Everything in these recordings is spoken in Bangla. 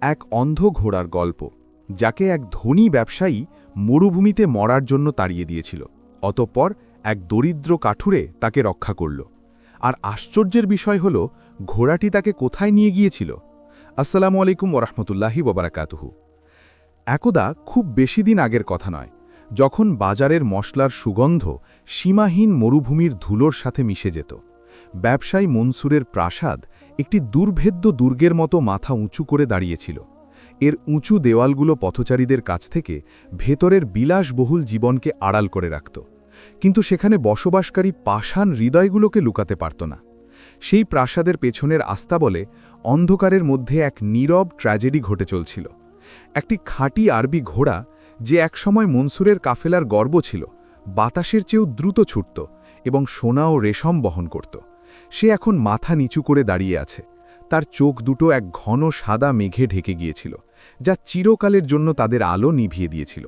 এক অন্ধ ঘোড়ার গল্প, যাকে এক ধনী ব্যবসায়ী মরুভূমিতে মরার জন্য তাড়িয়ে দিয়েছিল। অতঃপর এক দরিদ্র কাঠুরে তাকে রক্ষা করল। আর আশ্চর্যের বিষয় হল, ঘোড়াটি তাকে কোথায় নিয়ে গিয়েছিল। আসসালামু আলাইকুম ওরহমতুল্লাহি ওবারাকাতুহু। একদা খুব বেশি দিন আগের কথা নয়, যখন বাজারের মশলার সুগন্ধ সীমাহীন মরুভূমির ধুলোর সাথে মিশে যেত। ব্যবসায়ী মনসুরের প্রাসাদ একটি দুর্ভেদ্য দুর্গের মতো মাথা উঁচু করে দাঁড়িয়েছিল। এর উঁচু দেওয়ালগুলো পথচারীদের কাছ থেকে ভেতরের বিলাসবহুল জীবনকে আড়াল করে রাখত, কিন্তু সেখানে বসবাসকারী পাষাণ হৃদয়গুলোকে লুকাতে পারত না। সেই প্রাসাদের পেছনের আস্তাবলে অন্ধকারের মধ্যে এক নীরব ট্র্যাজেডি ঘটে চলছিল। একটি খাঁটি আরবি ঘোড়া, যে একসময় মনসুরের কাফেলার গর্ব ছিল, বাতাসের চেয়েও দ্রুত ছুটত এবং সোনা ও রেশম বহন করত, সে এখন মাথা নিচু করে দাঁড়িয়ে আছে। তার চোখ দুটো এক ঘন সাদা মেঘে ঢেকে গিয়েছিল, যা চিরকালের জন্য তাদের আলো নিভিয়ে দিয়েছিল।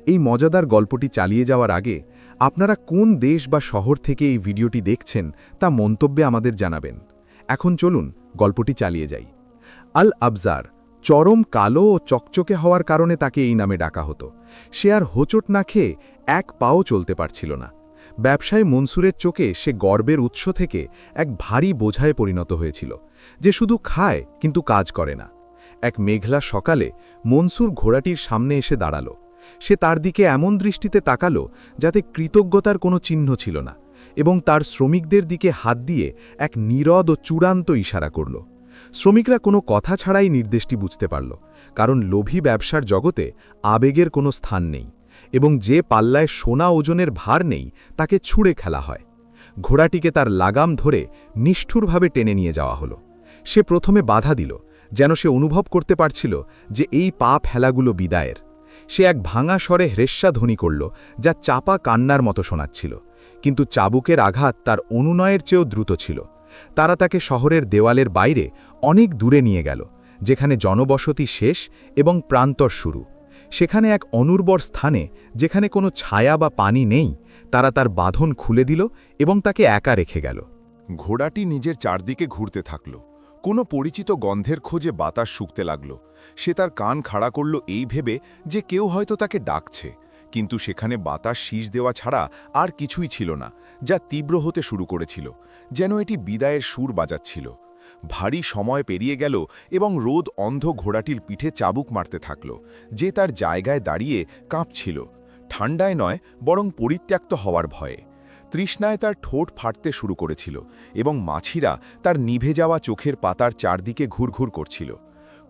এই মজাদার গল্পটি চালিয়ে যাওয়ার আগে আপনারা কোন দেশ বা শহর থেকে এই ভিডিওটি দেখছেন তা মন্তব্যে আমাদের জানাবেন। এখন চলুন গল্পটি চালিয়ে যাই। আল আবজার চরম কালো ও চকচকে হওয়ার কারণে তাকে এই নামে ডাকা হতো। সে আর হোঁচট না খেয়ে এক পাও চলতে পারছিল না। ব্যবসায়ী মনসুরের চোখে সে গর্বের উৎস থেকে এক ভারী বোঝায় পরিণত হয়েছিল, যে শুধু খায় কিন্তু কাজ করে না। এক মেঘলা সকালে মনসুর ঘোড়াটির সামনে এসে দাঁড়াল। সে তার দিকে এমন দৃষ্টিতে তাকালো যাতে কৃতজ্ঞতার কোনো চিহ্ন ছিল না, এবং তার শ্রমিকদের দিকে হাত দিয়ে এক নীরদ ও চূড়ান্ত ইশারা করল। শ্রমিকরা কোনো কথা ছাড়াই নির্দেশটি বুঝতে পারল, কারণ লোভী ব্যবসার জগতে আবেগের কোনো স্থান নেই, এবং যে পাল্লায় সোনা ওজনের ভার নেই তাকে ছুঁড়ে খেলা হয়। ঘোড়াটিকে তার লাগাম ধরে নিষ্ঠুরভাবে টেনে নিয়ে যাওয়া হলো। সে প্রথমে বাধা দিল, যেন সে অনুভব করতে পারছিল যে এই পা ফেলাগুলো বিদায়ের। সে এক ভাঙা স্বরে হ্রেস্বাধ্বনি করল, যা চাপা কান্নার মতো শোনাচ্ছিল, কিন্তু চাবুকের আঘাত তার অনুনয়ের চেয়েও দ্রুত ছিল। তারা তাকে শহরের দেওয়ালের বাইরে অনেক দূরে নিয়ে গেল, যেখানে জনবসতি শেষ এবং প্রান্তর শুরু। সেখানে এক অনুর্বর স্থানে, যেখানে কোনো ছায়া বা পানি নেই, তারা তার বাঁধন খুলে দিল এবং তাকে একা রেখে গেল। ঘোড়াটি নিজের চারদিকে ঘুরতে থাকল। কোনো পরিচিত গন্ধের খোঁজে বাতাস শুকতে লাগল। সে তার কান খাড়া করল এই ভেবে যে কেউ হয়তো তাকে ডাকছে, কিন্তু সেখানে বাতাস শীষ দেওয়া ছাড়া আর কিছুই ছিল না, যা তীব্র হতে শুরু করেছিল, যেন এটি বিদায়ের সুর বাজাচ্ছিল। ভারী সময় পেরিয়ে গেল এবং রোদ অন্ধ ঘোড়াটির পিঠে চাবুক মারতে থাকল, যে তার জায়গায় দাঁড়িয়ে কাঁপছিল, ঠান্ডায় নয় বরং পরিত্যক্ত হওয়ার ভয়ে। তৃষ্ণায় তার ঠোঁট ফাটতে শুরু করেছিল এবং মাছিরা তার নিভে যাওয়া চোখের পাতার চারদিকে ঘুরঘুর করছিল।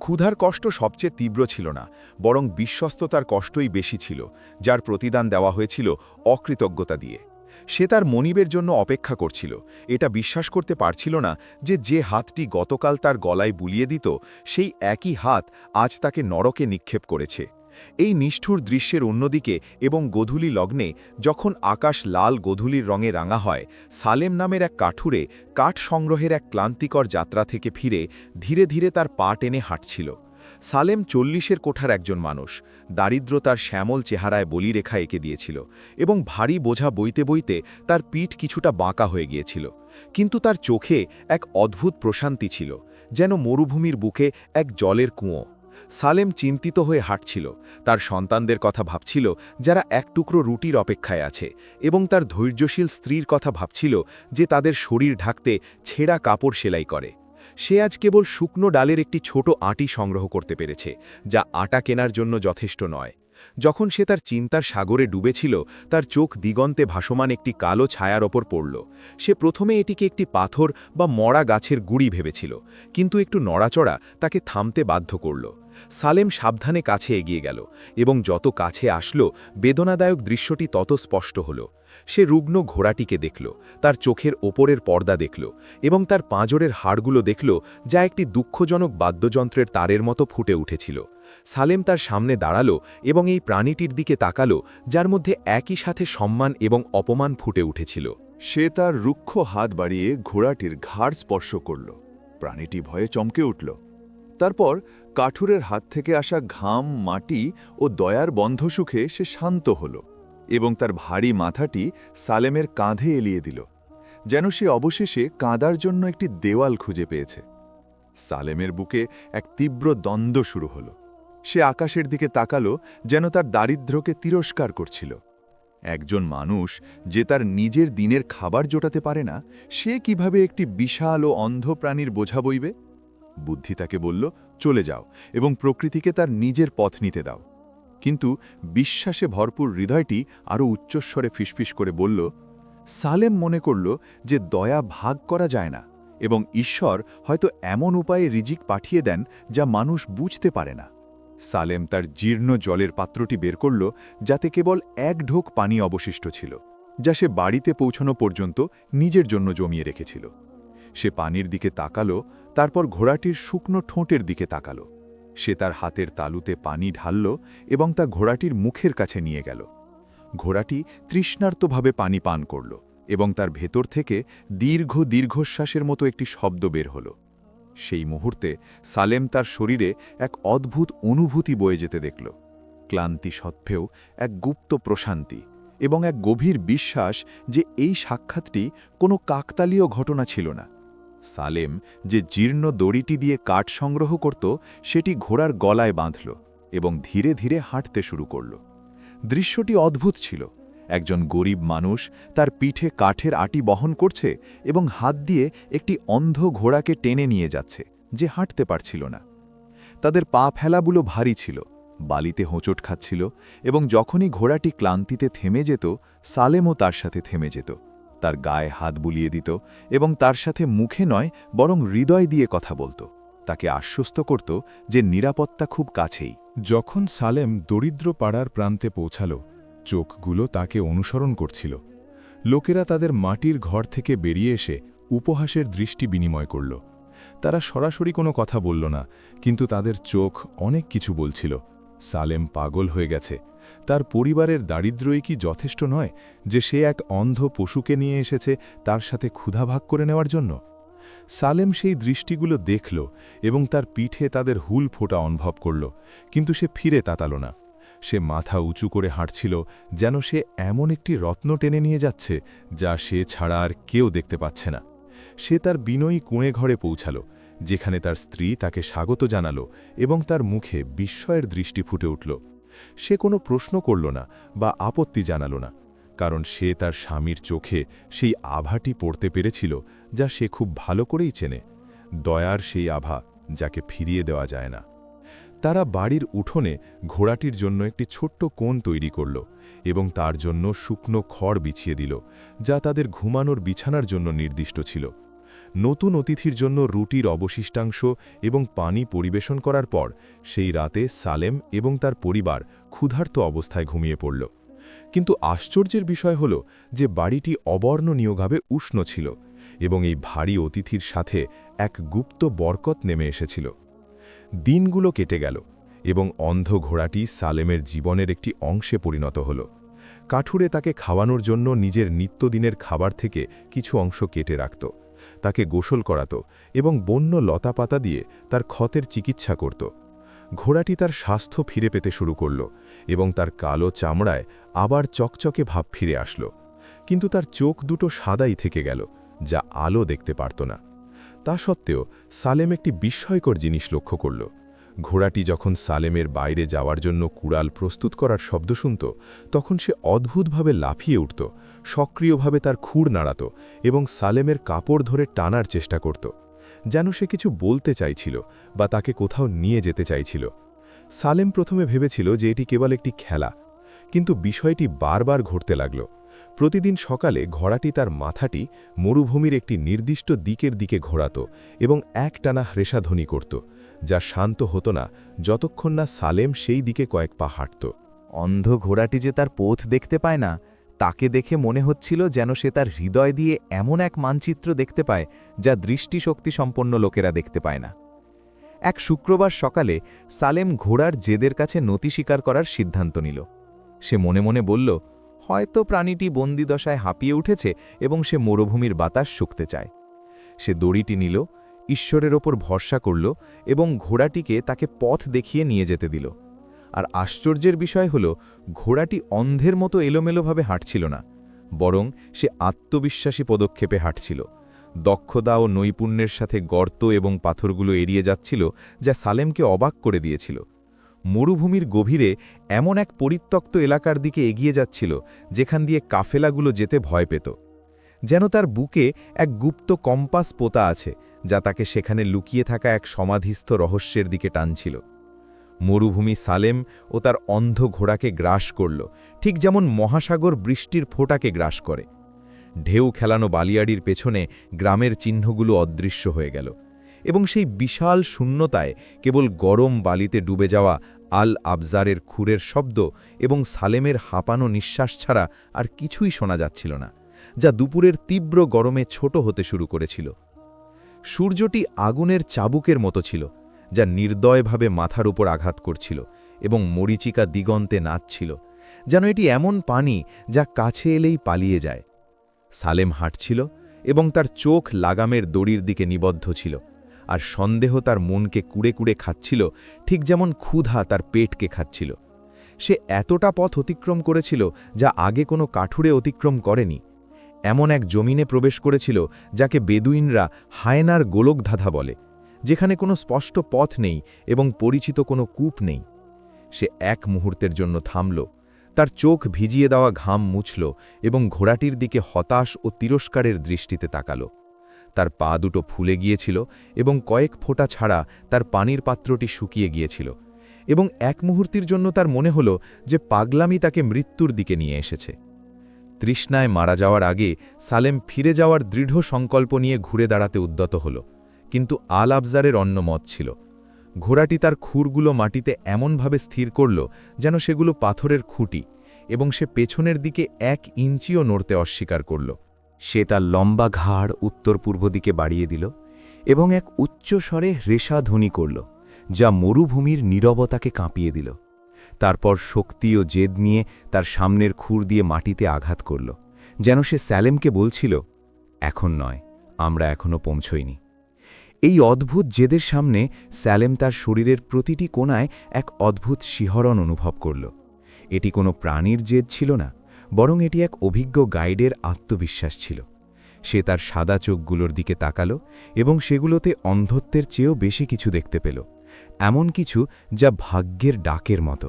ক্ষুধার কষ্ট সবচেয়ে তীব্র ছিল না, বরং বিশ্বস্ততার কষ্টই বেশি ছিল, যার প্রতিদান দেওয়া হয়েছিল অকৃতজ্ঞতা দিয়ে। সে তার মনিবের জন্য অপেক্ষা করছিল, এটা বিশ্বাস করতে পারছিল না যে হাতটি গতকাল তার গলায় বুলিয়ে দিত, সেই একই হাত আজ তাকে নরকে নিক্ষেপ করেছে। এই নিষ্ঠুর দৃশ্যের অন্যদিকে এবং গোধূলি লগ্নে, যখন আকাশ লাল গোধূলির রঙে রাঙা হয়, সালেম নামের এক কাঠুরে কাঠ সংগ্রহের এক ক্লান্তিকর যাত্রা থেকে ফিরে ধীরে ধীরে তার পা টেনে হাঁটছিল। সালেম 40-এর কোঠার একজন মানুষ। দারিদ্র তার শ্যামল চেহারায় বলিরেখা এঁকে দিয়েছিল, এবং ভারী বোঝা বইতে বইতে তার পিঠ কিছুটা বাঁকা হয়ে গিয়েছিল, কিন্তু তার চোখে এক অদ্ভুত প্রশান্তি ছিল, যেন মরুভূমির বুকে এক জলের কুঁয়ো। সালেম চিন্তিত হয়ে হাঁটছিল, তার সন্তানদের কথা ভাবছিল যারা এক টুকরো রুটির অপেক্ষায় আছে, এবং তার ধৈর্যশীল স্ত্রীর কথা ভাবছিল যে তাদের শরীর ঢাকতে ছেঁড়া কাপড় সেলাই করে। সে আজ কেবল শুকনো ডালের একটি ছোট আঁটি সংগ্রহ করতে পেরেছে, যা আটা কেনার জন্য যথেষ্ট নয়। যখন সে তার চিন্তার সাগরে ডুবেছিল, তার চোখ দিগন্তে ভাসমান একটি কালো ছায়ার ওপর পড়ল। সে প্রথমে এটিকে একটি পাথর বা মরা গাছের গুঁড়ি ভেবেছিল, কিন্তু একটু নড়াচড়া তাকে থামতে বাধ্য করল। সালেম সাবধানে কাছে এগিয়ে গেল, এবং যত কাছে আসল, বেদনাদায়ক দৃশ্যটি তত স্পষ্ট হল। সে রুগ্ন ঘোড়াটিকে দেখল, তার চোখের ওপরের পর্দা দেখল, এবং তার পাঁজরের হাড়গুলো দেখল, যা একটি দুঃখজনক বাদ্যযন্ত্রের তারের মতো ফুটে উঠেছিল। সালেম তার সামনে দাঁড়াল এবং এই প্রাণীটির দিকে তাকাল, যার মধ্যে একই সাথে সম্মান এবং অপমান ফুটে উঠেছিল। সে তার রুক্ষ হাত বাড়িয়ে ঘোড়াটির ঘাড় স্পর্শ করল। প্রাণীটি ভয়ে চমকে উঠল। তারপর কাঠুরের হাত থেকে আসা ঘাম, মাটি ও দয়ার বন্ধসুখে সে শান্ত হল, এবং তার ভারী মাথাটি সালেমের কাঁধে এলিয়ে দিল, যেন সে অবশেষে কাঁদার জন্য একটি দেওয়াল খুঁজে পেয়েছে। সালেমের বুকে এক তীব্র দ্বন্দ্ব শুরু হলো। সে আকাশের দিকে তাকালো, যেন তার দারিদ্র্যকে তিরস্কার করছিল। একজন মানুষ যে তার নিজের দিনের খাবার জোটাতে পারে না, সে কিভাবে একটি বিশাল ও অন্ধ প্রাণীর বোঝা বইবে? বুদ্ধি তাকে বলল, চলে যাও এবং প্রকৃতিকে তার নিজের পথ নিতে দাও। কিন্তু বিশ্বাসে ভরপুর হৃদয়টি আরও উচ্চস্বরে ফিসফিস করে বলল, সালেম মনে করল যে দয়া ভাগ করা যায় না এবং ঈশ্বর হয়তো এমন উপায়ে রিজিক পাঠিয়ে দেন যা মানুষ বুঝতে পারে না। সালেম তার জীর্ণ জলের পাত্রটি বের করল, যাতে কেবল এক ঢোক পানি অবশিষ্ট ছিল, যা সে বাড়িতে পৌঁছানো পর্যন্ত নিজের জন্য জমিয়ে রেখেছিল। সে পানির দিকে তাকালো, তারপর ঘোড়াটির শুকনো ঠোঁটের দিকে তাকালো। সে তার হাতের তালুতে পানি ঢালল এবং তা ঘোড়াটির মুখের কাছে নিয়ে গেল। ঘোড়াটি তৃষ্ণার্তভাবে পানি পান করল এবং তার ভেতর থেকে দীর্ঘ দীর্ঘশ্বাসের মতো একটি শব্দ বের হল। সেই মুহূর্তে সালেম তার শরীরে এক অদ্ভুত অনুভূতি বয়ে যেতে দেখল। ক্লান্তি সত্ত্বেও এক গুপ্ত প্রশান্তি এবং এক গভীর বিশ্বাস যে এই সাক্ষাৎটি কোনো কাকতালীয় ঘটনা ছিল না। সালেম যে জীর্ণ দড়িটি দিয়ে কাঠ সংগ্রহ করত, সেটি ঘোড়ার গলায় বাঁধল এবং ধীরে ধীরে হাঁটতে শুরু করল। দৃশ্যটি অদ্ভুত ছিল। একজন গরিব মানুষ তার পিঠে কাঠের আটি বহন করছে এবং হাত দিয়ে একটি অন্ধ ঘোড়াকে টেনে নিয়ে যাচ্ছে, যে হাঁটতে পারছিল না। তাদের পা ফেলাগুলো ভারী ছিল, বালিতে হোঁচট খাচ্ছিল, এবং যখনই ঘোড়াটি ক্লান্তিতে থেমে যেত, সালেমও তার সাথে থেমে যেত, তার গায়ে হাত বুলিয়ে দিত এবং তার সাথে মুখে নয় বরং হৃদয় দিয়ে কথা বলত, তাকে আশ্বস্ত করত যে নিরাপত্তা খুব কাছেই। যখন সালেম দরিদ্র পাড়ার প্রান্তে পৌঁছাল, চোখগুলো তাকে অনুসরণ করছিল। লোকেরা তাদের মাটির ঘর থেকে বেরিয়ে এসে উপহাসের দৃষ্টি বিনিময় করল। তারা সরাসরি কোনো কথা বলল না, কিন্তু তাদের চোখ অনেক কিছু বলছিল। সালেম পাগল হয়ে গেছে। তার পরিবারের দারিদ্র্যই কি যথেষ্ট নয় যে সে এক অন্ধ পশুকে নিয়ে এসেছে তার সাথে ক্ষুধা ভাগ করে নেওয়ার জন্য? সালেম সেই দৃষ্টিগুলো দেখল এবং তার পিঠে তাদের হুল ফোঁটা অনুভব করল, কিন্তু সে ফিরে তাকাল না। সে মাথা উঁচু করে হাঁটছিল, যেন সে এমন একটি রত্ন টেনে নিয়ে যাচ্ছে যা সে ছাড়া আর কেউ দেখতে পাচ্ছে না। সে তার বিনয়ী কুঁড়ে ঘরে পৌঁছাল, যেখানে তার স্ত্রী তাকে স্বাগত জানাল এবং তার মুখে বিস্ময়ের দৃষ্টি ফুটে উঠল। সে কোনো প্রশ্ন করল না বা আপত্তি জানাল না, কারণ সে তার স্বামীর চোখে সেই আভাটি পড়তে পেরেছিল যা সে খুব ভালো করেই চেনে, দয়ার সেই আভা যাকে ফিরিয়ে দেওয়া যায় না। তারা বাড়ির উঠোনে ঘোড়াটির জন্য একটি ছোট্ট কোণ তৈরি করল এবং তার জন্য শুকনো খড় বিছিয়ে দিল, যা তাদের ঘুমানোর বিছানার জন্য নির্দিষ্ট ছিল। নতুন অতিথির জন্য রুটির অবশিষ্টাংশ এবং পানি পরিবেশন করার পর সেই রাতে সালেম এবং তার পরিবার ক্ষুধার্ত অবস্থায় ঘুমিয়ে পড়ল। কিন্তু আশ্চর্যের বিষয় হল যে বাড়িটি অবর্ণনীয়ভাবে উষ্ণ ছিল এবং এই ভারী অতিথির সাথে এক গুপ্ত বরকত নেমে এসেছিল। দিনগুলো কেটে গেল এবং অন্ধ ঘোড়াটি সালেমের জীবনের একটি অংশে পরিণত হল। কাঠুরে তাকে খাওয়ানোর জন্য নিজের নিত্যদিনের খাবার থেকে কিছু অংশ কেটে রাখত, তাকে গোসল করাত এবং বন্য লতাপাতা দিয়ে তার ক্ষতের চিকিৎসা করত। ঘোড়াটি তার স্বাস্থ্য ফিরে পেতে শুরু করল এবং তার কালো চামড়ায় আবার চকচকে ভাব ফিরে আসল, কিন্তু তার চোখ দুটো সাদাই থেকে গেল, যা আলো দেখতে পারত না। তা সত্ত্বেও সালেম একটি বিস্ময়কর জিনিস লক্ষ্য করল। ঘোড়াটি যখন সালেমের বাইরে যাওয়ার জন্য কুড়াল প্রস্তুত করার শব্দ শুনত, তখন সে অদ্ভুতভাবে লাফিয়ে উঠত, সক্রিয়ভাবে তার খুর নাড়াত এবং সালেমের কাপড় ধরে টানার চেষ্টা করত, যেন সে কিছু বলতে চাইছিল বা তাকে কোথাও নিয়ে যেতে চাইছিল। সালেম প্রথমে ভেবেছিল যে এটি কেবল একটি খেলা, কিন্তু বিষয়টি বারবার ঘটতে লাগল। প্রতিদিন সকালে ঘোড়াটি তার মাথাটি মরুভূমির একটি নির্দিষ্ট দিকের দিকে ঘোরাত এবং একটানা হ্রেষাধ্বনি করত, যা শান্ত হতো না যতক্ষণ না সালেম সেই দিকে কয়েক পা হাঁটত। অন্ধ ঘোড়াটি যে তার পথ দেখতে পায় না, তাকে দেখে মনে হচ্ছিল যেন সে তার হৃদয় দিয়ে এমন এক মানচিত্র দেখতে পায় যা দৃষ্টিশক্তি সম্পন্ন লোকেরা দেখতে পায় না। এক শুক্রবার সকালে সালেম ঘোড়ার জেদের কাছে নতি স্বীকার করার সিদ্ধান্ত নিল। সে মনে মনে বলল, হয়তো প্রাণীটি বন্দিদশায় হাঁপিয়ে উঠেছে এবং সে মরুভূমির বাতাস শুকতে চায়। সে দড়িটি নিল, ঈশ্বরের ওপর ভরসা করল এবং ঘোড়াটিকে তাকে পথ দেখিয়ে নিয়ে যেতে দিল। আর আশ্চর্যের বিষয় হল, ঘোড়াটি অন্ধের মতো এলোমেলোভাবে হাঁটছিল না, বরং সে আত্মবিশ্বাসী পদক্ষেপে হাঁটছিল। দক্ষতা ও নৈপুণ্যের সাথে গর্ত এবং পাথরগুলো এড়িয়ে যাচ্ছিল যা সালেমকে অবাক করে দিয়েছিল। মরুভূমির গভীরে এমন এক পরিত্যক্ত এলাকার দিকে এগিয়ে যাচ্ছিল যেখান দিয়ে কাফেলাগুলো যেতে ভয় পেত। যেন তার বুকে এক গুপ্ত কম্পাস পোতা আছে যা তাকে সেখানে লুকিয়ে থাকা এক সমাধিস্থ রহস্যের দিকে টানছিল। মরুভূমি সালেম ও তার অন্ধ ঘোড়াকে গ্রাস করল, ঠিক যেমন মহাসাগর বৃষ্টির ফোঁটাকে গ্রাস করে। ঢেউ খেলানো বালিয়াড়ির পেছনে গ্রামের চিহ্নগুলো অদৃশ্য হয়ে গেল, এবং সেই বিশাল শূন্যতায় কেবল গরম বালিতে ডুবে যাওয়া আল আবজারের খুরের শব্দ এবং সালেমের হাঁপানো নিঃশ্বাস ছাড়া আর কিছুই শোনা যাচ্ছিল না, যা দুপুরের তীব্র গরমে ছোট হতে শুরু করেছিল। সূর্যটি আগুনের চাবুকের মতো ছিল, যা নির্দয়ভাবে মাথার উপর আঘাত করছিল এবং মরীচিকা দিগন্তে নাচছিল, যেন এটি এমন পানি যা কাছে এলেই পালিয়ে যায়। সালেম হাঁটছিল এবং তার চোখ লাগামের দড়ির দিকে নিবদ্ধ ছিল, আর সন্দেহ তার মনকে কুড়ে কুড়ে খাচ্ছিল, ঠিক যেমন ক্ষুধা তার পেটকে খাচ্ছিল। সে এতটা পথ অতিক্রম করেছিল যা আগে কোনো কাঠুরে অতিক্রম করেনি। এমন এক জমিনে প্রবেশ করেছিল যাকে বেদুইনরা হায়নার গোলকধাঁধা বলে, যেখানে কোনো স্পষ্ট পথ নেই এবং পরিচিত কোনো কূপ নেই। সে এক মুহূর্তের জন্য থামল, তার চোখ ভিজিয়ে দেওয়া ঘাম মুছল এবং ঘোড়াটির দিকে হতাশ ও তিরস্কারের দৃষ্টিতে তাকাল। তার পা দুটো ফুলে গিয়েছিল এবং কয়েক ফোঁটা ছাড়া তার পানির পাত্রটি শুকিয়ে গিয়েছিল, এবং এক মুহূর্তের জন্য তার মনে হল যে পাগলামি তাকে মৃত্যুর দিকে নিয়ে এসেছে। তৃষ্ণায় মারা যাওয়ার আগে সালেম ফিরে যাওয়ার দৃঢ় সংকল্প নিয়ে ঘুরে দাঁড়াতে উদ্যত হল, কিন্তু আল আবজারের অন্য মত ছিল। ঘোড়াটি তার খুরগুলো মাটিতে এমনভাবে স্থির করল যেন সেগুলো পাথরের খুঁটি, এবং সে পেছনের দিকে 1 ইঞ্চিও নড়তে অস্বীকার করল। সে তার লম্বা ঘাড় উত্তর পূর্ব দিকে বাড়িয়ে দিল এবং এক উচ্চ স্বরে রেশা ধ্বনি করল, যা মরুভূমির নীরবতাকে কাঁপিয়ে দিল। তারপর শক্তি ও জেদ নিয়ে তার সামনের খুর দিয়ে মাটিতে আঘাত করল, যেন সে সালেমকে বলছিল, এখন নয়, আমরা এখনও পৌঁছইনি। এই অদ্ভুত জেদের সামনে সালেম তার শরীরের প্রতিটি কোণায় এক অদ্ভুত শিহরণ অনুভব করল। এটি কোনো প্রাণীর জেদ ছিল না, বরং এটি এক অভিজ্ঞ গাইডের আত্মবিশ্বাস ছিল। সে তার সাদা চোখগুলোর দিকে তাকাল এবং সেগুলোতে অন্ধত্বের চেয়েও বেশি কিছু দেখতে পেল, এমন কিছু যা ভাগ্যের ডাকের মতো।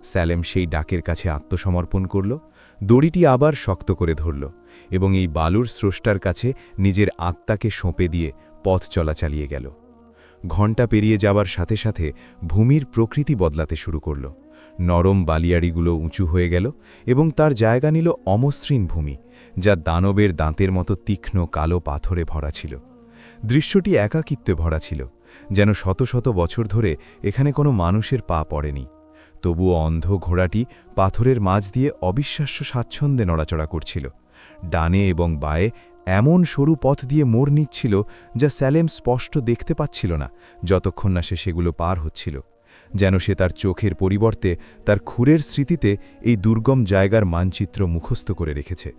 সালেম সেই ডাকের কাছে আত্মসমর্পণ করল, দড়িটি আবার শক্ত করে ধরল এবং এই বালুর স্রষ্টার কাছে নিজের আত্মাকে সঁপে দিয়ে পথ চলা চালিয়ে গেল। ঘণ্টা পেরিয়ে যাওয়ার সাথে সাথে ভূমির প্রকৃতি বদলাতে শুরু করল। নরম বালিয়াড়িগুলো উঁচু হয়ে গেল এবং তার জায়গা নিল অমসৃণ ভূমি, যা দানবের দাঁতের মতো তীক্ষ্ণ কালো পাথরে ভরা ছিল। দৃশ্যটি একাকিত্বে ভরা ছিল, যেন শত শত বছর ধরে এখানে কোনো মানুষের পা পড়েনি। তবুও অন্ধ ঘোড়াটি পাথরের মাঝ দিয়ে অবিশ্বাস্য স্বাচ্ছন্দ্যে নড়াচড়া করছিল। ডানে এবং বায়ে এমন সরু পথ দিয়ে মোড় নিচ্ছিল যা সালেম স্পষ্ট দেখতে পাচ্ছিল না যতক্ষণ না সে সেগুলো পার হচ্ছিল, যেন সে তার চোখের পরিবর্তে তার খুরের স্মৃতিতে এই দুর্গম জায়গার মানচিত্র মুখস্থ করে রেখেছে।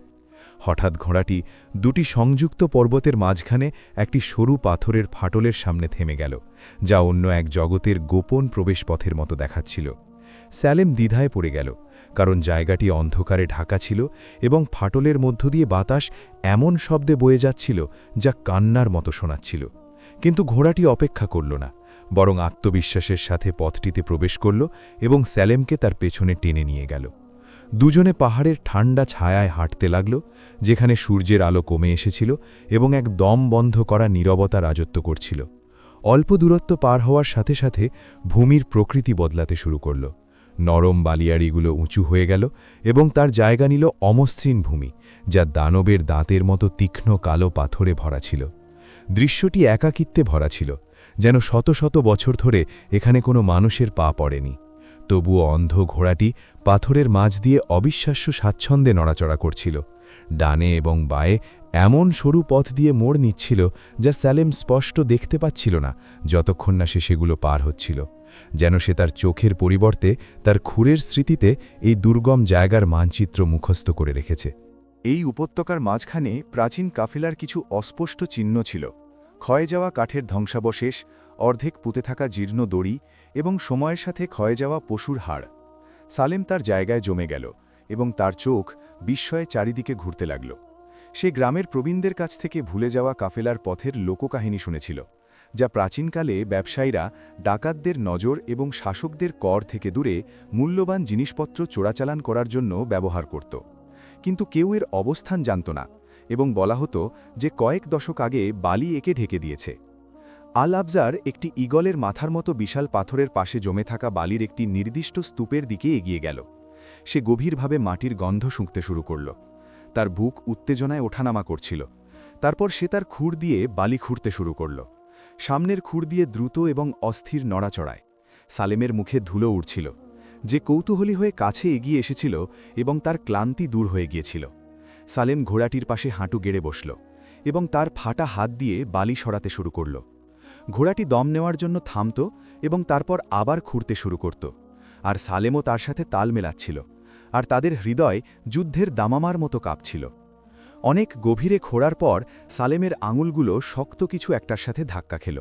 হঠাৎ ঘোড়াটি দুটি সংযুক্ত পর্বতের মাঝখানে একটি সরু পাথরের ফাটলের সামনে থেমে গেল, যা অন্য এক জগতের গোপন প্রবেশপথের মতো দেখাচ্ছিল। সালেম দ্বিধায় পড়ে গেল, কারণ জায়গাটি অন্ধকারে ঢাকা ছিল এবং ফাটলের মধ্য দিয়ে বাতাস এমন শব্দে বয়ে যাচ্ছিল যা কান্নার মতো শোনাচ্ছিল। কিন্তু ঘোড়াটি অপেক্ষা করল না, বরং আত্মবিশ্বাসের সাথে পথটিতে প্রবেশ করল এবং সালেমকে তার পেছনে টেনে নিয়ে গেল। দুজনে পাহাড়ের ঠান্ডা ছায়ায় হাঁটতে লাগল, যেখানে সূর্যের আলো কমে এসেছিল এবং এক দম বন্ধ করা নীরবতা রাজত্ব করছিল। অল্প দূরত্ব পার হওয়ার সাথে সাথে ভূমির প্রকৃতি বদলাতে শুরু করল। নরম বালিয়াড়িগুলো উঁচু হয়ে গেল এবং তার জায়গা নিল অমসৃণ ভূমি, যা দানবের দাঁতের মতো তীক্ষ্ণ কালো পাথরে ভরা ছিল। দৃশ্যটি একাকিত্বে ভরা ছিল, যেন শত শত বছর ধরে এখানে কোনো মানুষের পা পড়েনি। তবুও অন্ধ ঘোড়াটি পাথরের মাঝ দিয়ে অবিশ্বাস্য স্বাচ্ছন্দ্যে নড়াচড়া করছিল। ডানে এবং বায়ে এমন সরু পথ দিয়ে মোড় নিচ্ছিল যা সালেম স্পষ্ট দেখতে পাচ্ছিল না যতক্ষণ না সে সেগুলো পার হচ্ছিল, যেন সে তার চোখের পরিবর্তে তার খুরের স্মৃতিতে এই দুর্গম জায়গার মানচিত্র মুখস্থ করে রেখেছে। এই উপত্যকার মাঝখানে প্রাচীন কাফেলার কিছু অস্পষ্ট চিহ্ন ছিল, ক্ষয়ে যাওয়া কাঠের ধ্বংসাবশেষ, অর্ধেক পুঁতে থাকা জীর্ণ দড়ি এবং সময়ের সাথে ক্ষয়ে যাওয়া পশুর হাড়। সালেম তার জায়গায় জমে গেল এবং তার চোখ বিস্ময়ে চারিদিকে ঘুরতে লাগল। সে গ্রামের প্রবীণদের কাছ থেকে ভুলে যাওয়া কাফেলার পথের লোককাহিনী শুনেছিল, যা প্রাচীনকালে ব্যবসায়ীরা ডাকাতদের নজর এবং শাসকদের কর থেকে দূরে মূল্যবান জিনিসপত্র চোরাচালান করার জন্য ব্যবহার করত। কিন্তু কেউ এর অবস্থান জানত না, এবং বলা হতো যে কয়েক দশক আগে বালি একে ঢেকে দিয়েছে। আল আবজার একটি ঈগলের মাথার মতো বিশাল পাথরের পাশে জমে থাকা বালির একটি নির্দিষ্ট স্তূপের দিকে এগিয়ে গেল। সে গভীরভাবে মাটির গন্ধ শুঁকতে শুরু করল। তার বুক উত্তেজনায় ওঠানামা করছিল। তারপর সে তার খুর দিয়ে বালি খুঁড়তে শুরু করল, সামনের খুর দিয়ে দ্রুত এবং অস্থির নড়াচড়ায়। সালেমের মুখে ধুলো উড়ছিল, যে কৌতূহলী হয়ে কাছে এগিয়ে এসেছিল এবং তার ক্লান্তি দূর হয়ে গিয়েছিল। সালেম ঘোড়াটির পাশে হাঁটু গেড়ে বসল এবং তার ফাটা হাত দিয়ে বালি সরাতে শুরু করল। ঘোড়াটি দম নেওয়ার জন্য থামত এবং তারপর আবার খুঁড়তে শুরু করত, আর সালেমও তার সাথে তাল মেলাচ্ছিল, আর তাদের হৃদয় যুদ্ধের দামামার মতো কাঁপছিল। অনেক গভীরে খোঁড়ার পর সালেমের আঙুলগুলো শক্ত কিছু একটার সাথে ধাক্কা খেল।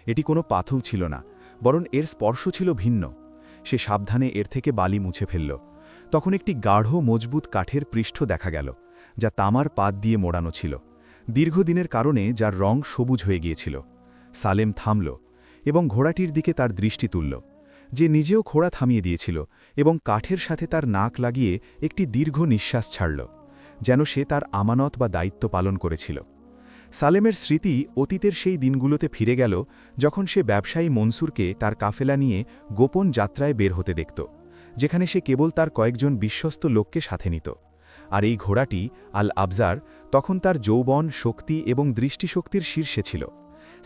এটি কোনো পাথর ছিল না, বরং এর স্পর্শ ছিল ভিন্ন। সে সাবধানে এর থেকে বালি মুছে ফেলল। তখন একটি গাঢ় মজবুত কাঠের পৃষ্ঠ দেখা গেল, যা তামার পাত দিয়ে মোড়ানো ছিল, দীর্ঘদিনের কারণে যার রং সবুজ হয়ে গিয়েছিল। সালেম থামল এবং ঘোড়াটির দিকে তার দৃষ্টি তুলল, যে নিজেও ঘোড়া থামিয়ে দিয়েছিল এবং কাঠের সাথে তার নাক লাগিয়ে একটি দীর্ঘ নিঃশ্বাস ছাড়ল, যেন সে তার আমানত বা দায়িত্ব পালন করেছিল। সালেমের স্মৃতি অতীতের সেই দিনগুলোতে ফিরে গেল, যখন সে ব্যবসায়ী মনসুরকে তার কাফেলা নিয়ে গোপন যাত্রায় বের হতে দেখত, যেখানে সে কেবল তার কয়েকজন বিশ্বস্ত লোককে সাথে নিত। আর এই ঘোড়াটি আল আবজার তখন তার যৌবন, শক্তি এবং দৃষ্টিশক্তির শীর্ষে ছিল।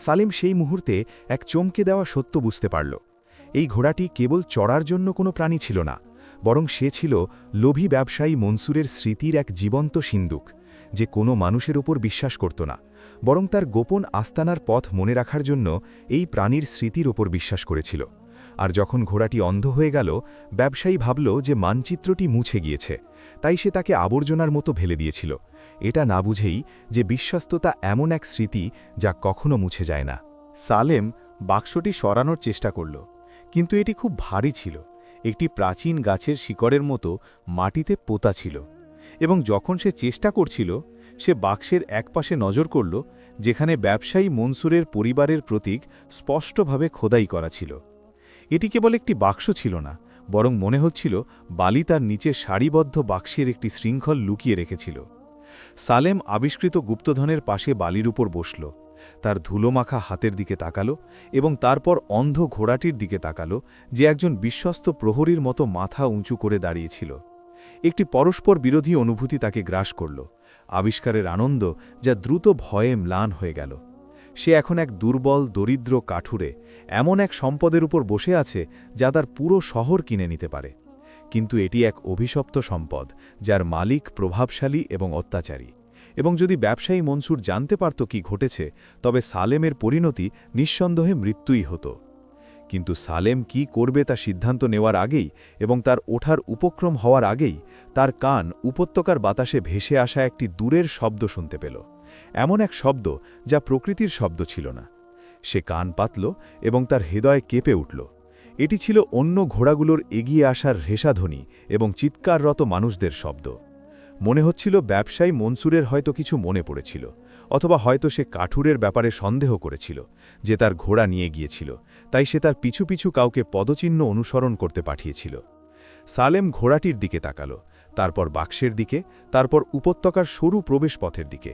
সালেম সেই মুহূর্তে এক চমকে দেওয়া সত্য বুঝতে পারল। এই ঘোড়াটি কেবল চড়ার জন্য কোনো প্রাণী ছিল না, বরং সে ছিল লোভী ব্যবসায়ী মনসুরের স্মৃতির এক জীবন্ত সিন্দুক, যে কোনো মানুষের ওপর বিশ্বাস করত না, বরং তার গোপন আস্তানার পথ মনে রাখার জন্য এই প্রাণীর স্মৃতির ওপর বিশ্বাস করেছিল। আর যখন ঘোড়াটি অন্ধ হয়ে গেল, ব্যবসায়ী ভাবল যে মানচিত্রটি মুছে গিয়েছে, তাই সে তাকে আবর্জনার মতো ফেলে দিয়েছিল, এটা না বুঝেই যে বিশ্বস্ততা এমন এক স্মৃতি যা কখনো মুছে যায় না। সালেম বাক্সটি সরানোর চেষ্টা করল, কিন্তু এটি খুব ভারী ছিল, একটি প্রাচীন গাছের শিকড়ের মতো মাটিতে পোতা ছিল। এবং যখন সে চেষ্টা করছিল, সে বাক্সের একপাশে নজর করল, যেখানে ব্যবসায়ী মনসুরের পরিবারের প্রতীক স্পষ্টভাবে খোদাই করা ছিল। এটি কেবল একটি বাক্স ছিল না, বরং মনে হচ্ছিল বালি তার নিচে সারিবদ্ধ বাক্সের একটি শৃঙ্খল লুকিয়ে রেখেছিল। সালেম আবিষ্কৃত গুপ্তধনের পাশে বালির উপর বসল, তার ধুলোমাখা হাতের দিকে তাকালো এবং তারপর অন্ধ ঘোড়াটির দিকে তাকালো, যে একজন বিশ্বস্ত প্রহরীর মতো মাথা উঁচু করে দাঁড়িয়েছিল। একটি পরস্পর বিরোধী অনুভূতি তাকে গ্রাস করল, আবিষ্কারের আনন্দ যা দ্রুত ভয়ে ম্লান হয়ে গেল। সে এখন এক দুর্বল, দরিদ্র কাঠুরে এমন এক সম্পদের উপর বসে আছে যা তার পুরো শহর কিনে নিতে পারে। কিন্তু এটি এক অভিশপ্ত সম্পদ, যার মালিক প্রভাবশালী এবং অত্যাচারী। এবং যদি ব্যবসায়ী মনসুর জানতে পারত কি ঘটেছে, তবে সালেমের পরিণতি নিঃসন্দেহে মৃত্যুই হতো। কিন্তু সালেম কি করবে তা সিদ্ধান্ত নেওয়ার আগেই এবং তার ওঠার উপক্রম হওয়ার আগেই তার কান উপত্যকার বাতাসে ভেসে আসা একটি দূরের শব্দ শুনতে পেল, এমন এক শব্দ যা প্রকৃতির শব্দ ছিল না। সে কান পাতল এবং তার হৃদয় কেঁপে উঠল। এটি ছিল অন্য ঘোড়াগুলোর এগিয়ে আসার রেশাধ্বনি এবং চিৎকাররত মানুষদের শব্দ। মনে হচ্ছিল ব্যবসায়ী মনসুরের হয়তো কিছু মনে পড়েছিল, অথবা হয়তো সে কাঠুরের ব্যাপারে সন্দেহ করেছিল, যে তার ঘোড়া নিয়ে গিয়েছিল, তাই সে তার পিছু পিছু কাউকে পদচিহ্ন অনুসরণ করতে পাঠিয়েছিল। সালেম ঘোড়াটির দিকে তাকাল, তারপর বাক্সের দিকে, তারপর উপত্যকার সরু প্রবেশপথের দিকে।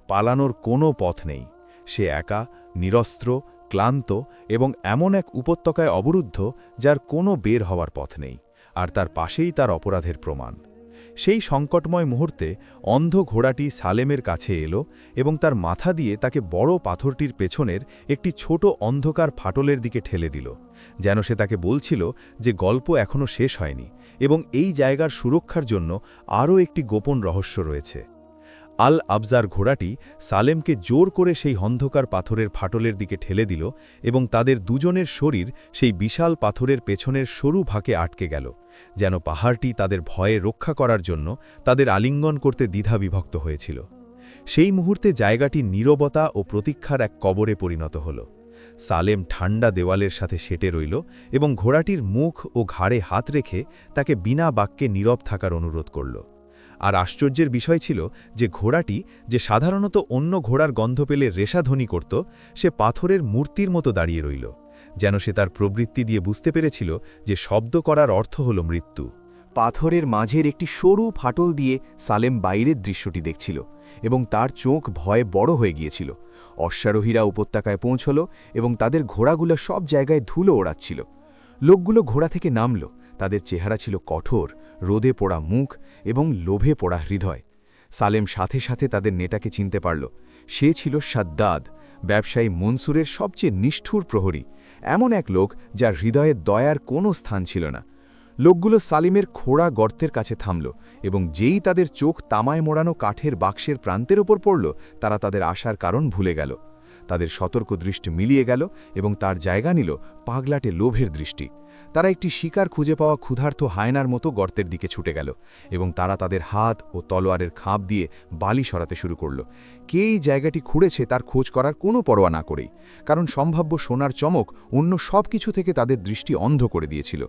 পালানোর কোনো পথ নেই। সে একা, নিরস্ত্র, ক্লান্ত এবং এমন এক উপত্যকায় অবরুদ্ধ যার কোনো বের হওয়ার পথ নেই, আর তার পাশেই তার অপরাধের প্রমাণ। সেই সংকটময় মুহূর্তে অন্ধ ঘোড়াটি সালেমের কাছে এলো এবং তার মাথা দিয়ে তাকে বড় পাথরটির পেছনের একটি ছোট অন্ধকার ফাটলের দিকে ঠেলে দিল, যেন সে তাকে বলছিল যে গল্প এখনও শেষ হয়নি এবং এই জায়গার সুরক্ষার জন্য আরও একটি গোপন রহস্য রয়েছে। আল আবজার ঘোড়াটি সালেমকে জোর করে সেই অন্ধকার পাথরের ফাটলের দিকে ঠেলে দিল এবং তাদের দুজনের শরীর সেই বিশাল পাথরের পেছনের সরু ভাগে আটকে গেল, যেন পাহাড়টি তাদের ভয়ে রক্ষা করার জন্য তাদের আলিঙ্গন করতে দ্বিধা বিভক্ত হয়েছিল। সেই মুহূর্তে জায়গাটি নীরবতা ও প্রতীক্ষার এক কবরে পরিণত হল। সালেম ঠান্ডা দেওয়ালের সাথে সেটে রইল এবং ঘোড়াটির মুখ ও ঘাড়ে হাত রেখে তাকে বিনা বাক্যে নীরব থাকার অনুরোধ করল। আর আশ্চর্যের বিষয় ছিল যে ঘোড়াটি, যে সাধারণত অন্য ঘোড়ার গন্ধ পেলে রেশাধ্বনি করত, সে পাথরের মূর্তির মতো দাঁড়িয়ে রইল, যেন সে তার প্রবৃত্তি দিয়ে বুঝতে পেরেছিল যে শব্দ করার অর্থ হল মৃত্যু। পাথরের মাঝের একটি সরু ফাটল দিয়ে সালেম বাইরের দৃশ্যটি দেখছিল এবং তার চোখ ভয়ে বড় হয়ে গিয়েছিল। অশ্বারোহীরা উপত্যকায় পৌঁছল এবং তাদের ঘোড়াগুলো সব জায়গায় ধুলো ওড়াচ্ছিল। লোকগুলো ঘোড়া থেকে নামল, তাদের চেহারা ছিল কঠোর, রোদে পোড়া মুখ এবং লোভে পোড়া হৃদয়। সালেম সাথে সাথে তাদের নেতাকে চিনতে পারল। সে ছিল সাদ্দাদ, ব্যবসায়ী মনসুরের সবচেয়ে নিষ্ঠুর প্রহরী, এমন এক লোক যার হৃদয়ে দয়ার কোনো স্থান ছিল না। লোকগুলো সালিমের খোড়া গর্তের কাছে থামল এবং যেই তাদের চোখ তামায় মোড়ানো কাঠের বাক্সের প্রান্তের ওপর পড়ল, তারা তাদের আসার কারণ ভুলে গেল। তাদের সতর্ক দৃষ্টি মিলিয়ে গেল এবং তার জায়গা নিল পাগলাটে লোভের দৃষ্টি। তারা একটি শিকার খুঁজে পাওয়া ক্ষুধার্ত হায়নার মতো গর্তের দিকে ছুটে গেল এবং তারা তাদের হাত ও তলোয়ারের খাপ দিয়ে বালি সরাতে শুরু করল। কে এই জায়গাটি খুঁড়েছে তার খোঁজ করার কোনো পরোয়া না করেই, কারণ সম্ভাব্য সোনার চমক অন্য সব কিছু থেকে তাদের দৃষ্টি অন্ধ করে দিয়েছিল।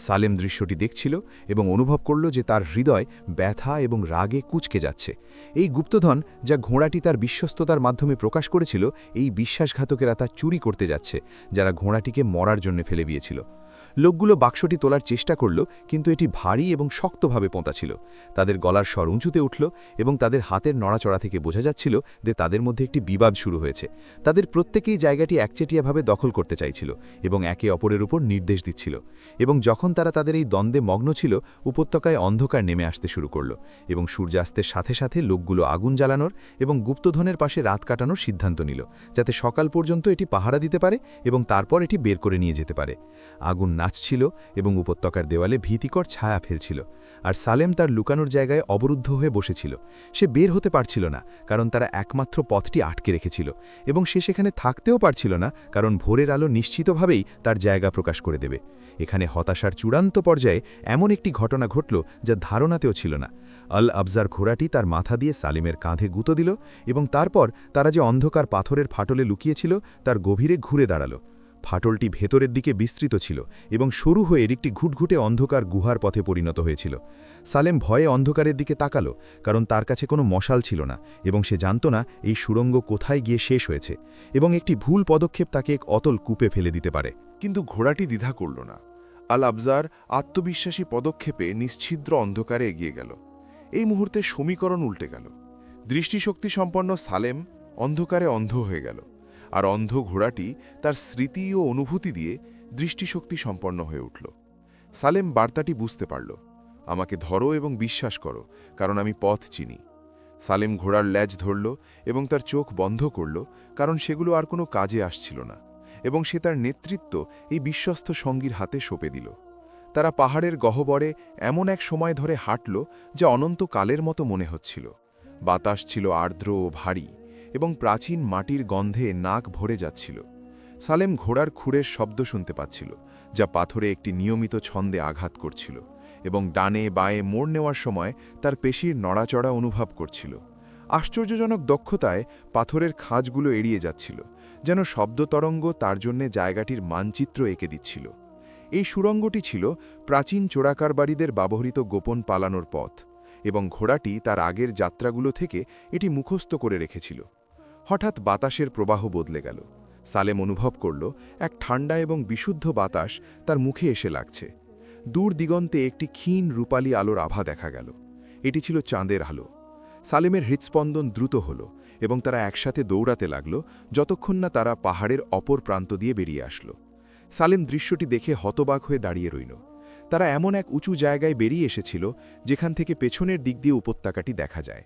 সালেম দৃশ্যটি দেখছিল এবং অনুভব করল যে তার হৃদয় ব্যথা এবং রাগে কুঁচকে যাচ্ছে। এই গুপ্তধন যা ঘোড়াটি তার বিশ্বস্ততার মাধ্যমে প্রকাশ করেছিল, এই বিশ্বাসঘাতকেরা তা চুরি করতে যাচ্ছে, যারা ঘোড়াটিকে মরার জন্য ফেলে দিয়েছিল। লোকগুলো বাক্সটি তোলার চেষ্টা করল, কিন্তু এটি ভারী এবং শক্তভাবে পোঁতা ছিল। তাদের গলার স্বর উঁচুতে উঠল এবং তাদের হাতের নড়াচড়া থেকে বোঝা যাচ্ছিল যে তাদের মধ্যে একটি বিবাদ শুরু হয়েছে। তাদের প্রত্যেকেই জায়গাটি একচেটিয়াভাবে দখল করতে চাইছিল এবং একে অপরের উপর নির্দেশ দিচ্ছিল। এবং যখন তারা তাদের এই দ্বন্দ্বে মগ্ন ছিল, উপত্যকায় অন্ধকার নেমে আসতে শুরু করল এবং সূর্যাস্তের সাথে সাথে লোকগুলো আগুন জ্বালানোর এবং গুপ্তধনের পাশে রাত কাটানোর সিদ্ধান্ত নিল, যাতে সকাল পর্যন্ত এটি পাহারা দিতে পারে এবং তারপর এটি বের করে নিয়ে যেতে পারে। আগুন নাচছিল এবং উপত্যকার দেওয়ালে ভীতিকর ছায়া ফেলছিল, আর সালেম তার লুকানোর জায়গায় অবরুদ্ধ হয়ে বসেছিল। সে বের হতে পারছিল না, কারণ তারা একমাত্র পথটি আটকে রেখেছিল, এবং সে সেখানে থাকতেও পারছিল না, কারণ ভোরের আলো নিশ্চিতভাবেই তার জায়গা প্রকাশ করে দেবে। এখানে হতাশার চূড়ান্ত পর্যায়ে এমন একটি ঘটনা ঘটল যা ধারণাতেও ছিল না। আল আবজার ঘোড়াটি তার মাথা দিয়ে সালিমের কাঁধে গুঁতো দিল এবং তারপর তারা যে অন্ধকার পাথরের ফাটলে লুকিয়েছিল তার গভীরে ঘুরে দাঁড়াল। ফাটলটি ভেতরের দিকে বিস্তৃত ছিল এবং শুরু হয়ে একটি ঘুটঘুটে অন্ধকার গুহার পথে পরিণত হয়েছিল। সালেম ভয়ে অন্ধকারের দিকে তাকাল, কারণ তার কাছে কোনো মশাল ছিল না এবং সে জানত না এই সুড়ঙ্গ কোথায় গিয়ে শেষ হয়েছে, এবং একটি ভুল পদক্ষেপ তাকে এক অতল কূপে ফেলে দিতে পারে। কিন্তু ঘোড়াটি দ্বিধা করল না। আল আবজার আত্মবিশ্বাসী পদক্ষেপে নিশ্ছিদ্র অন্ধকারে এগিয়ে গেল। এই মুহূর্তে সমীকরণ উল্টে গেল। দৃষ্টিশক্তি সম্পন্ন সালেম অন্ধকারে অন্ধ হয়ে গেল, আর অন্ধ ঘোড়াটি তার স্মৃতি ও অনুভূতি দিয়ে দৃষ্টিশক্তি সম্পন্ন হয়ে উঠল। সালেম বার্তাটি বুঝতে পারল, আমাকে ধরো এবং বিশ্বাস করো, কারণ আমি পথ চিনি। সালেম ঘোড়ার ল্যাজ ধরল এবং তার চোখ বন্ধ করল, কারণ সেগুলো আর কোনো কাজে আসছিল না, এবং সে তার নেতৃত্ব এই বিশ্বস্ত সঙ্গীর হাতে সঁপে দিল। তারা পাহাড়ের গহ্বরে এমন এক সময় ধরে হাঁটল যা অনন্তকালের মতো মনে হচ্ছিল। বাতাস ছিল আর্দ্র ও ভারী, এবং প্রাচীন মাটির গন্ধে নাক ভরে যাচ্ছিল। সালেম ঘোড়ার খুরের শব্দ শুনতে পাচ্ছিল, যা পাথরে একটি নিয়মিত ছন্দে আঘাত করছিল, এবং ডানে বাঁয়ে মোড় নেওয়ার সময় তার পেশির নড়াচড়া অনুভব করছিল। আশ্চর্যজনক দক্ষতায় পাথরের খাঁজগুলো এড়িয়ে যাচ্ছিল, যেন শব্দতরঙ্গ তার জন্যে জায়গাটির মানচিত্র এঁকে দিচ্ছিল। এই সুড়ঙ্গটি ছিল প্রাচীন চোরাকারবারীদের ব্যবহৃত গোপন পালানোর পথ, এবং ঘোড়াটি তার আগের যাত্রাগুলো থেকে এটি মুখস্থ করে রেখেছিল। হঠাৎ বাতাসের প্রবাহ বদলে গেল। সালেম অনুভব করল এক ঠান্ডা এবং বিশুদ্ধ বাতাস তার মুখে এসে লাগছে। দূর দিগন্তে একটি ক্ষীণ রূপালী আলোর আভা দেখা গেল। এটি ছিল চাঁদের আলো। সালেমের হৃৎস্পন্দন দ্রুত হল এবং তারা একসাথে দৌড়াতে লাগল, যতক্ষণ না তারা পাহাড়ের অপর প্রান্ত দিয়ে বেরিয়ে আসল। সালেম দৃশ্যটি দেখে হতবাক হয়ে দাঁড়িয়ে রইল। তারা এমন এক উঁচু জায়গায় বেরিয়ে এসেছিল যেখান থেকে পেছনের দিক দিয়ে উপত্যকাটি দেখা যায়।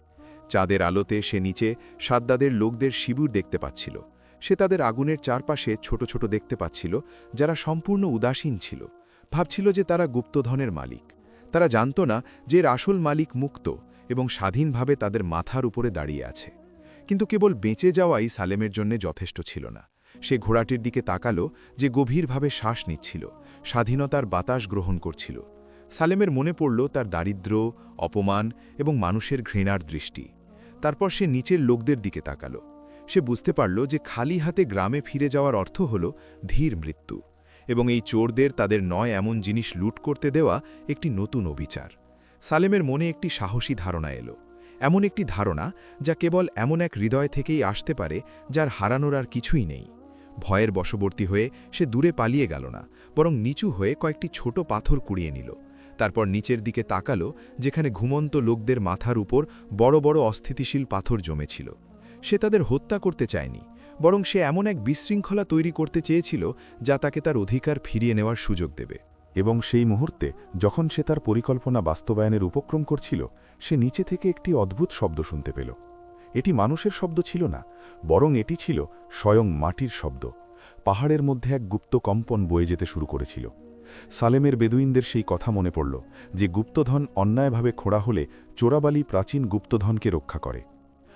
চাঁদের আলোতে সে নিচে সাদ্দাদের লোকদের শিবির দেখতে পাচ্ছিল। সে তাদের আগুনের চারপাশে ছোট ছোট দেখতে পাচ্ছিল, যারা সম্পূর্ণ উদাসীন ছিল। ভাবছিল যে তারা গুপ্তধনের মালিক। তারা জানত না যে এর আসল মালিক মুক্ত এবং স্বাধীনভাবে তাদের মাথার উপরে দাঁড়িয়ে আছে। কিন্তু কেবল বেঁচে যাওয়াই সালেমের জন্য যথেষ্ট ছিল না। সে ঘোড়াটির দিকে তাকালো, যে গভীরভাবে শ্বাস নিচ্ছিল, স্বাধীনতার বাতাস গ্রহণ করছিল। সালেমের মনে পড়ল তার দারিদ্র্য, অপমান এবং মানুষের ঘৃণার দৃষ্টি। তারপর সে নিচের লোকদের দিকে তাকালো। সে বুঝতে পারল যে খালি হাতে গ্রামে ফিরে যাওয়ার অর্থ হল ধীর মৃত্যু, এবং এই চোরদের তাদের নয় এমন জিনিস লুট করতে দেওয়া একটি নতুন অবিচার। সালেমের মনে একটি সাহসী ধারণা এলো, এমন একটি ধারণা যা কেবল এমন এক হৃদয় থেকেই আসতে পারে যার হারানোর আর কিছুই নেই। ভয়ের বশবর্তী হয়ে সে দূরে পালিয়ে গেল না, বরং নিচু হয়ে কয়েকটি ছোট পাথর কুড়িয়ে নিল। তারপর নিচের দিকে তাকালো, যেখানে ঘুমন্ত লোকদের মাথার উপর বড় বড় অস্থিতিশীল পাথর জমেছিল। সে তাদের হত্যা করতে চায়নি, বরং সে এমন এক বিশৃঙ্খলা তৈরি করতে চেয়েছিল যা তাকে তার অধিকার ফিরিয়ে নেওয়ার সুযোগ দেবে। এবং সেই মুহূর্তে যখন সে তার পরিকল্পনা বাস্তবায়নের উপক্রম করছিল, সে নিচে থেকে একটি অদ্ভুত শব্দ শুনতে পেল। এটি মানুষের শব্দ ছিল না, বরং এটি ছিল স্বয়ং মাটির শব্দ। পাহাড়ের মধ্যে এক গুপ্ত কম্পন বয়ে যেতে শুরু করেছিল। সালেমের বেদুইনদের সেই কথা মনে পড়ল যে গুপ্তধন অন্যায়ভাবে খোঁড়া হলে চোরাবালি প্রাচীন গুপ্তধনকে রক্ষা করে।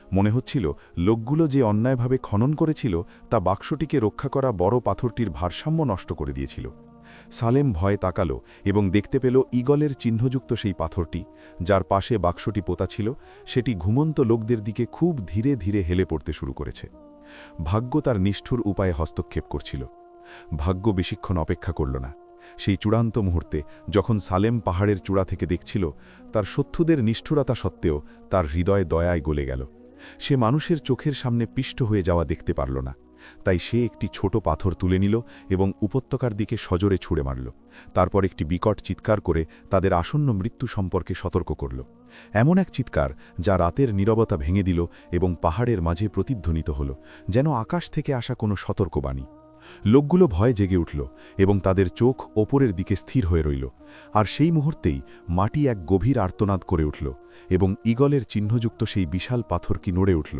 মনে হচ্ছিল লোকগুলো যে অন্যায়ভাবে খনন করেছিল তা বাক্সটিকে রক্ষা করা বড় পাথরটির ভারসাম্য নষ্ট করে দিয়েছিল। সালেম ভয়ে তাকালো এবং দেখতে পেল ঈগলের চিহ্নযুক্ত সেই পাথরটি, যার পাশে বাক্সটি পোতা ছিল, সেটি ঘুমন্ত লোকদের দিকে খুব ধীরে ধীরে হেলে পড়তে শুরু করেছে। ভাগ্য তার নিষ্ঠুর উপায়ে হস্তক্ষেপ করছিল। ভাগ্য বেশিক্ষণ অপেক্ষা করল না। সেই চূড়ান্ত মুহূর্তে যখন সালেম পাহাড়ের চূড়া থেকে দেখছিল, তার শত্রুদের নিষ্ঠুরতা সত্ত্বেও তার হৃদয় দয়ায় গলে গেল। সে মানুষের চোখের সামনে পিষ্ট হয়ে যাওয়া দেখতে পারল না, তাই সে একটি ছোট পাথর তুলে নিল এবং উপত্যকার দিকে সজোরে ছুঁড়ে মারল। তারপর একটি বিকট চিৎকার করে তাদের আসন্ন মৃত্যু সম্পর্কে সতর্ক করল। এমন এক চিৎকার যা রাতের নীরবতা ভেঙে দিল এবং পাহাড়ের মাঝে প্রতিধ্বনিত হল, যেন আকাশ থেকে আসা কোনো সতর্কবাণী। লোকগুলো ভয়ে জেগে উঠল এবং তাদের চোখ ওপরের দিকে স্থির হয়ে রইল। আর সেই মুহূর্তেই মাটি এক গভীর আর্তনাদ করে উঠল এবং ঈগলের চিহ্নযুক্ত সেই বিশাল পাথরটি নড়ে উঠল।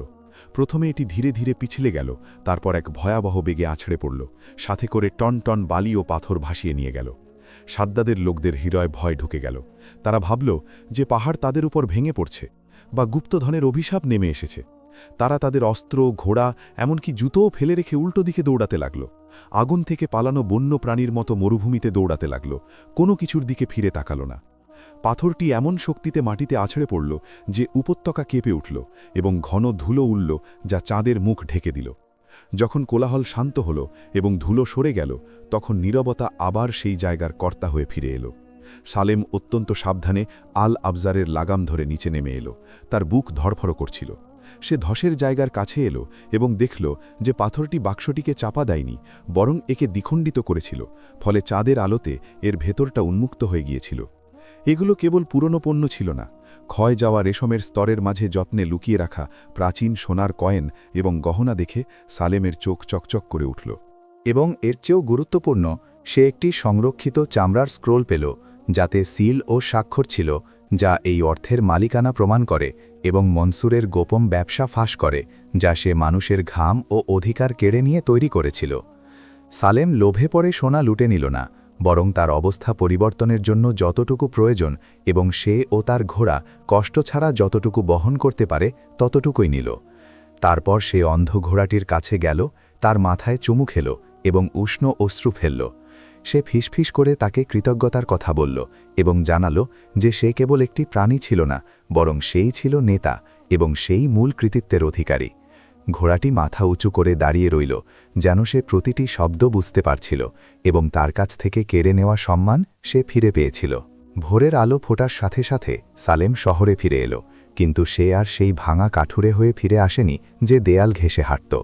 প্রথমে এটি ধীরে ধীরে পিছলে গেল, তারপর এক ভয়াবহ বেগে আছড়ে পড়ল, সাথে করে টন টন বালি ও পাথর ভাসিয়ে নিয়ে গেল। সাদ্দাদের লোকদের হৃদয় ভয় ঢুকে গেল। তারা ভাবল যে পাহাড় তাদের উপর ভেঙে পড়ছে বা গুপ্তধনের অভিশাপ নেমে এসেছে। তারা তাদের অস্ত্র, ঘোড়া, এমনকি জুতোও ফেলে রেখে উল্টো দিকে দৌড়াতে লাগল। আগুন থেকে পালানো বন্য প্রাণীর মতো মরুভূমিতে দৌড়াতে লাগল, কোনো কিছুর দিকে ফিরে তাকাল না। পাথরটি এমন শক্তিতে মাটিতে আছড়ে পড়ল যে উপত্যকা কেঁপে উঠল এবং ঘন ধুলো উড়ল, যা চাঁদের মুখ ঢেকে দিল। যখন কোলাহল শান্ত হল এবং ধুলো সরে গেল, তখন নীরবতা আবার সেই জায়গার কর্তা হয়ে ফিরে এলো। সালেম অত্যন্ত সাবধানে আল আবজারের লাগাম ধরে নিচে নেমে এলো। তার বুক ধড়ফড় করছিল। সে ধসের জায়গার কাছে এলো এবং দেখল যে পাথরটি বাক্সটিকে চাপা দেয়নি, বরং একে দ্বিখণ্ডিত করেছিল, ফলে চাঁদের আলোতে এর ভেতরটা উন্মুক্ত হয়ে গিয়েছিল। এগুলো কেবল পুরনো পণ্য ছিল না, ক্ষয় যাওয়া রেশমের স্তরের মাঝে যত্নে লুকিয়ে রাখা প্রাচীন সোনার কয়েন এবং গহনা দেখে সালেমের চোখ চকচক করে উঠল। এবং এর চেয়েও গুরুত্বপূর্ণ, সে একটি সংরক্ষিত চামড়ার স্ক্রোল পেল, যাতে সিল ও স্বাক্ষর ছিল, যা এই অর্থের মালিকানা প্রমাণ করে এবং মনসুরের গোপন ব্যবসা ফাঁস করে, যা সে মানুষের ঘাম ও অধিকার কেড়ে নিয়ে তৈরি করেছিল। সালেম লোভে পড়ে সোনা লুটে নিল না, বরং তার অবস্থা পরিবর্তনের জন্য যতটুকু প্রয়োজন এবং সে ও তার ঘোড়া কষ্ট ছাড়া যতটুকু বহন করতে পারে ততটুকুই নিল। তারপর সে অন্ধ ঘোড়াটির কাছে গেল, তার মাথায় চুমু খেল এবং উষ্ণ অশ্রু ফেলল। সে ফিসফিস করে তাকে কৃতজ্ঞতার কথা বলল এবং জানালো যে সে কেবল একটি প্রাণী ছিল না, বরং সেই ছিল নেতা এবং সেই মূল কৃতিত্বের অধিকারী। ঘোড়াটি মাথা উঁচু করে দাঁড়িয়ে রইল, যেন সে প্রতিটি শব্দ বুঝতে পারছিল এবং তার কাছ থেকে কেড়ে নেওয়া সম্মান সে ফিরে পেয়েছিল। ভোরের আলো ফোটার সাথে সাথে সালেম শহরে ফিরে এলো, কিন্তু সে আর সেই ভাঙা কাঠুরে হয়ে ফিরে আসেনি যে দেয়াল ঘেঁষে হাঁটত।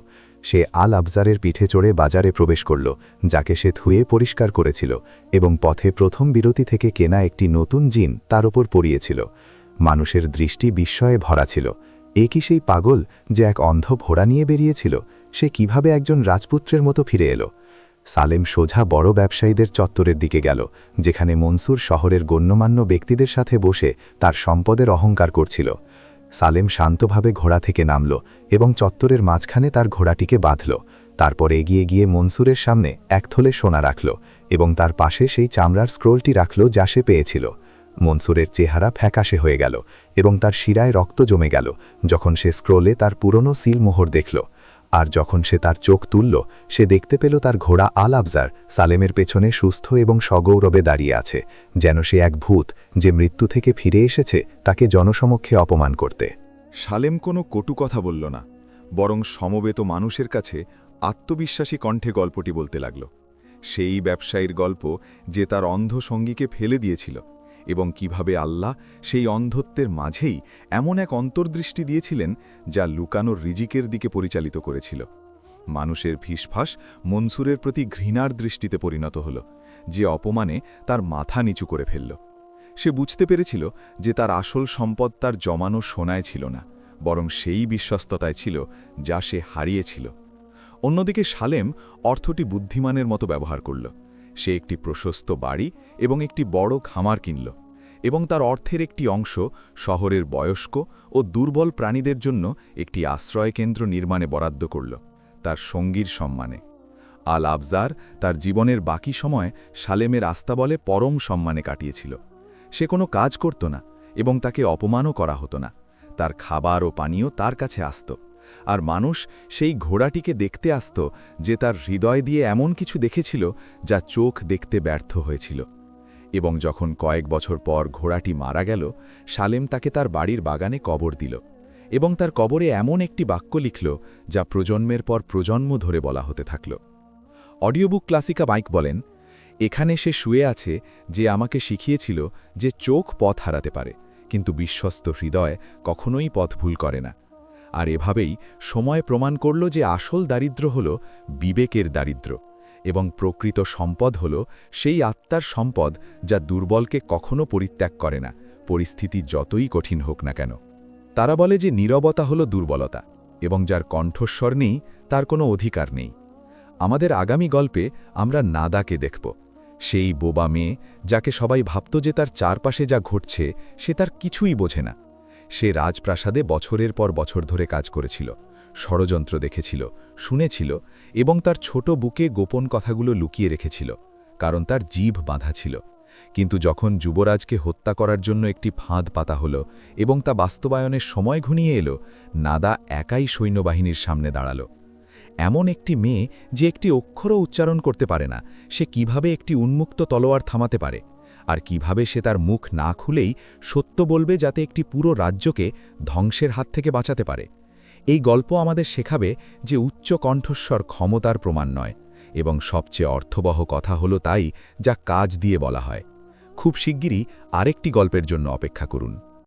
সে আল আবজারের পিঠে চড়ে বাজারে প্রবেশ করল, যাকে সে ধুয়ে পরিষ্কার করেছিল এবং পথে প্রথম বিরতি থেকে কেনা একটি নতুন জিন তার ওপর পরিয়েছিল। মানুষের দৃষ্টি বিস্ময়ে ভরা ছিল। এ কি সেই পাগল যে এক অন্ধ ঘোড়া নিয়ে বেরিয়েছিল? সে কিভাবে একজন রাজপুত্রের মতো ফিরে এলো? সালেম সোজা বড় ব্যবসায়ীদের চত্বরের দিকে গেল, যেখানে মনসুর শহরের গণ্যমান্য ব্যক্তিদের সাথে বসে তার সম্পদের অহংকার করছিল। সালেম শান্তভাবে ঘোড়া থেকে নামল এবং চত্বরের মাঝখানে তার ঘোড়াটিকে বাঁধল। তারপর এগিয়ে গিয়ে মনসুরের সামনে এক থলে সোনা রাখল এবং তার পাশে সেই চামড়ার স্ক্রোলটি রাখল যা সে পেয়েছিল। মনসুরের চেহারা ফ্যাকাশে হয়ে গেল এবং তার শিরায় রক্ত জমে গেল যখন সে স্ক্রোলে তার পুরনো সিলমোহর দেখল। আর যখন সে তার চোখ তুলল, সে দেখতে পেল তার ঘোড়া আল আবজার সালেমের পেছনে সুস্থ এবং সগৌরবে দাঁড়িয়ে আছে, যেন সে এক ভূত যে মৃত্যু থেকে ফিরে এসেছে তাকে জনসমক্ষে অপমান করতে। সালেম কোনো কটু কথা বলল না, বরং সমবেত মানুষের কাছে আত্মবিশ্বাসী কণ্ঠে গল্পটি বলতে লাগল। সেই ব্যবসায়ীর গল্প যে তার অন্ধ সঙ্গীকে ফেলে দিয়েছিল এবং কিভাবে আল্লাহ সেই অন্ধত্বের মাঝেই এমন এক অন্তর্দৃষ্টি দিয়েছিলেন যা লুকানোর রিজিকের দিকে পরিচালিত করেছিল। মানুষের ফিসফাস মনসুরের প্রতি ঘৃণার দৃষ্টিতে পরিণত হল, যে অপমানে তার মাথা নিচু করে ফেলল। সে বুঝতে পেরেছিল যে তার আসল সম্পদ তার জমানো সোনায় ছিল না, বরং সেই বিশ্বস্ততায় ছিল যা সে হারিয়েছিল। অন্যদিকে সালেম অর্থটি বুদ্ধিমানের মতো ব্যবহার করল। সে একটি প্রশস্ত বাড়ি এবং একটি বড় খামার কিনল, এবং তার অর্থের একটি অংশ শহরের বয়স্ক ও দুর্বল প্রাণীদের জন্য একটি আশ্রয়কেন্দ্র নির্মাণে বরাদ্দ করল, তার সঙ্গীর সম্মানে। আল আবজার তার জীবনের বাকি সময় সালেমের আস্তাবলে পরম সম্মানে কাটিয়েছিল। সে কোনো কাজ করত না এবং তাকে অপমানও করা হতো না। তার খাবার ও পানীয় তার কাছে আসত, আর মানুষ সেই ঘোড়াটিকে দেখতে আসত যে তার হৃদয় দিয়ে এমন কিছু দেখেছিল যা চোখ দেখতে ব্যর্থ হয়েছিল। এবং যখন কয়েক বছর পর ঘোড়াটি মারা গেল, সালেম তাকে তার বাড়ির বাগানে কবর দিল, এবং তার কবরে এমন একটি বাক্য লিখল যা প্রজন্মের পর প্রজন্ম ধরে বলা হতে থাকল। অডিওবুক ক্লাসিকা মাইক বলেন, এখানে সে শুয়ে আছে যে আমাকে শিখিয়েছিল যে চোখ পথ হারাতে পারে, কিন্তু বিশ্বস্ত হৃদয় কখনোই পথ ভুল করে না। আর এভাবেই সময় প্রমাণ করল যে আসল দারিদ্র হল বিবেকের দারিদ্র, এবং প্রকৃত সম্পদ হল সেই আত্মার সম্পদ যা দুর্বলকে কখনো পরিত্যাগ করে না, পরিস্থিতি যতই কঠিন হোক না কেন। তারা বলে যে নীরবতা হল দুর্বলতা, এবং যার কণ্ঠস্বর নেই তার কোনো অধিকার নেই। আমাদের আগামী গল্পে আমরা নাদাকে দেখব, সেই বোবা মেয়ে যাকে সবাই ভাবত যে তার চারপাশে যা ঘটছে সে তার কিছুই বোঝে না। সে রাজপ্রাসাদে বছরের পর বছর ধরে কাজ করেছিল, ষড়যন্ত্র দেখেছিল, শুনেছিল, এবং তার ছোট বুকে গোপন কথাগুলো লুকিয়ে রেখেছিল, কারণ তার জিভ বাঁধা ছিল। কিন্তু যখন যুবরাজকে হত্যা করার জন্য একটি ফাঁদ পাতা হলো এবং তা বাস্তবায়নের সময় ঘনিয়ে এলো, নাদা একাই সৈন্যবাহিনীর সামনে দাঁড়াল। এমন একটি মেয়ে যে একটি অক্ষরও উচ্চারণ করতে পারে না, সে কিভাবে একটি উন্মুক্ত তলোয়ার থামাতে পারে, আর কিভাবে সে তার মুখ না খুলেই সত্য বলবে যাতে একটি পুরো রাজ্যকে ধ্বংসের হাত থেকে বাঁচাতে পারে। এই গল্প আমাদের শেখাবে যে উচ্চ কণ্ঠস্বর ক্ষমতার প্রমাণ নয়, এবং সবচেয়ে অর্থবহ কথা হলো তাই যা কাজ দিয়ে বলা হয়। খুব শিগগিরই আরেকটি গল্পের জন্য অপেক্ষা করুন।